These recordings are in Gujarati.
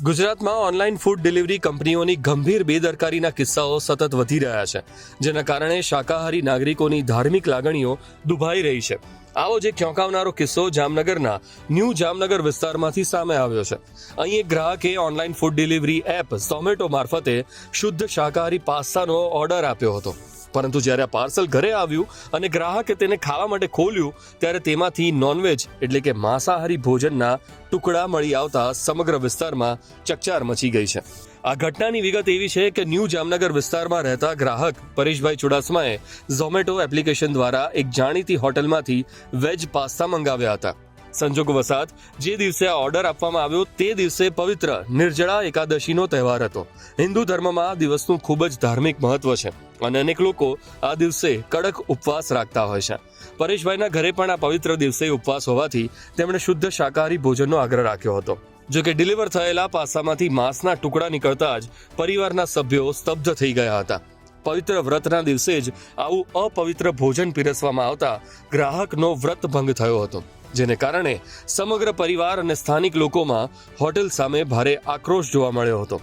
ગુજરાતમાં ઓનલાઈન ફૂડ ડિલિવરી કંપનીઓની ગંભીર બેદરકારીના કિસ્સાઓ સતત વધી રહ્યા છે, જેના કારણે શાકાહારી નાગરિકોની ધાર્મિક લાગણીઓ દુભાઈ રહી છે. આવો જ એક ચોંકાવનારો કિસ્સો જામનગરના ન્યૂ જામનગર વિસ્તારમાંથી સામે આવ્યો છે. અહીં એક ગ્રાહકે online food delivery app Zomato મારફતે શુદ્ધ શાકાહારી પાસ્તાનો ઓર્ડર આપ્યો હતો. પરંતુ જ્યારે આ પાર્સલ ઘરે આવ્યું અને ગ્રાહકે તેને ખાવા માટે ખોલ્યું ત્યારે તેમાંથી નોનવેજ એટલે કે માંસાહારી ભોજનના ટુકડા મળી આવતા સમગ્ર વિસ્તારમાં ચકચાર મચી ગઈ છે. આ ઘટનાની વિગત એવી છે કે ન્યૂ જામનગર વિસ્તારમાં રહેતા ગ્રાહક પરેશભાઈ ચુડાસમાએ ઝોમેટો એપ્લિકેશન દ્વારા એક જાણીતી હોટલમાંથી વેજ પાસ્તા મંગાવ્યા હતા. સંજોગવશાત જે દિવસે આ ઓર્ડર આપવામાં આવ્યો તે દિવસે પવિત્ર નિર્જળા એકાદશીનો તહેવાર હતો. હિન્દુ ધર્મમાં આ દિવસનું ખૂબ જ ધાર્મિક મહત્વ છે અને અનેક લોકો આ દિવસે કડક ઉપવાસ રાખતા હોય છે. પરેશભાઈના ઘરે પણ આ પવિત્ર દિવસે ઉપવાસ હોવાથી તેમણે શુદ્ધ શાકાહારી ભોજનનો આગ્રહ રાખ્યો હતો. જો કે ડિલિવર થયેલા પાસ્તામાંથી માંસના ટુકડા નીકળતા જ પરિવારના સભ્યો સ્તબ્ધ થઈ ગયા હતા. પવિત્ર વ્રતના દિવસે જ આવું અપવિત્ર ભોજન પીરસવામાં આવતા ગ્રાહકનો વ્રત ભંગ થયો હતો, જેને કારણે સમગ્ર પરિવાર અને સ્થાનિક લોકોમાં હોટેલ સામે ભારે આક્રોશ જોવા મળ્યો હતો.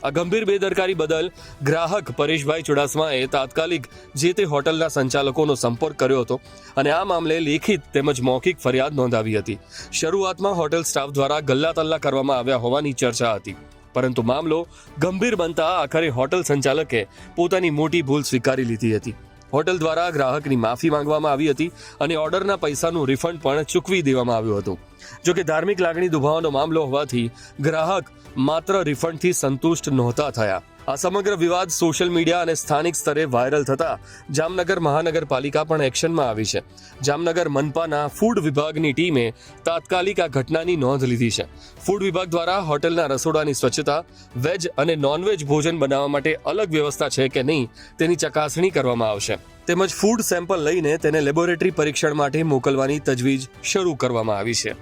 આ ગંભીર બેદરકારી બદલ ગ્રાહક પરેશભાઈ ચુડાસમાએ તાત્કાલિક જે તે હોટલના સંચાલકોનો સંપર્ક કર્યો હતો અને આ મામલે લેખિત તેમજ મૌખિક ફરિયાદ નોંધાવી હતી. શરૂઆતમાં હોટેલ સ્ટાફ દ્વારા ગલ્લાતલ્લા કરવામાં આવ્યા હોવાની ચર્ચા હતી, પરંતુ મામલો ગંભીર બનતા આખરે હોટેલ સંચાલકે પોતાની મોટી ભૂલ સ્વીકારી લીધી હતી. હોટેલ દ્વારા ગ્રાહકની માફી માંગવામાં આવી હતી અને ઓર્ડરના પૈસાનું રિફંડ પણ ચૂકવી દેવામાં આવ્યું હતું. જો કે ધાર્મિક લાગણી દુભાવવાનો મામલો હોવાથી ગ્રાહક માત્ર રિફંડથી સંતુષ્ટ નહોતા થયા. આ સમગ્ર વિવાદ સોશિયલ મીડિયા અને સ્થાનિક સ્તરે વાયરલ થતા જામનગર મહાનગરપાલિકા પણ એક્શનમાં આવી છે. જામનગર મનપાના ફૂડ વિભાગની ટીમે તાત્કાલિક આ ઘટનાની નોંધ લીધી છે. ફૂડ વિભાગ દ્વારા હોટેલના રસોડાની સ્વચ્છતા, વેજ અને નોનવેજ ભોજન બનાવવા માટે અલગ વ્યવસ્થા છે કે નહીં તેની ચકાસણી કરવામાં આવશે, તેમજ ફૂડ સેમ્પલ લઈને તેને લેબોરેટરી પરીક્ષણ માટે મોકલવાની તજવીજ શરૂ કરવામાં આવી છે.